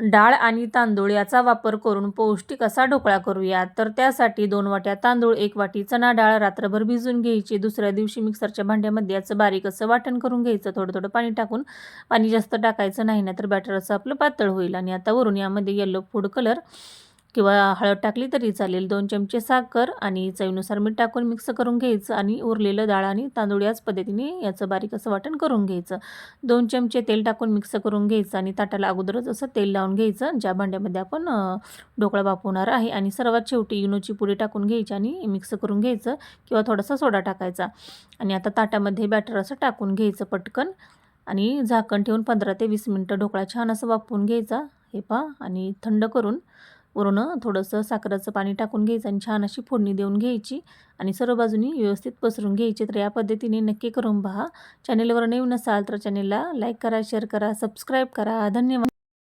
डाळ आणि तांदूळ याचा वापर करून पौष्टिक असा ढोकळा करूया. तर त्यासाठी 2 वाट्या तांदूळ, 1 वाटी चणा डाळ रात्रभर भिजवून घ्यायची. दुसऱ्या दिवशी मिक्सरच्या भांड्यामध्ये याचं बारीक असं वाटण करून घ्यायचं. थोडं-थोडं पाणी टाकून, पाणी जास्त टाकायचं नाही, नाहीतर बॅटर असं आपलं पातळ होईल. आणि आता वरून यामध्ये येलो फूड कलर किंवा हळद टाकली तरी चालेल. 2 चमचे साखर आणि चवीनुसार मीठ टाकून मिक्स करून घ्यायचं आणि उरलेलं डाळ आणि तांदूळ याच पद्धतीने याचं बारीक असं वाटण करून घ्यायचं. 2 चमचे तेल टाकून मिक्स करून घ्यायचं आणि ताटाला अगोदरच असं तेल लावून घ्यायचं, ज्या भांड्यामध्ये आपण ढोकळा वाफवणार आहे. आणि सर्वात शेवटी इनोची पुडी टाकून घ्यायची आणि मिक्स करून घ्यायचं किंवा थोडासा सोडा टाकायचा. आणि आता ताटामध्ये बॅटर असं टाकून घ्यायचं पटकन आणि झाकण ठेवून 15 ते 20 मिनिटं ढोकळा छान असं वाफवून घ्यायचा. हे पहा, आणि थंड करून वरून थोडंसं साखरेचं पाणी टाकून घ्यायचं आणि छान अशी फोडणी देऊन घ्यायची आणि सर्व बाजूनी व्यवस्थित पसरून घ्यायची. तर या पद्धतीने नक्की करून पहा. चॅनेलवर नवीन असाल तर चॅनेलला लाईक करा, शेअर करा, सबस्क्राईब करा. धन्यवाद.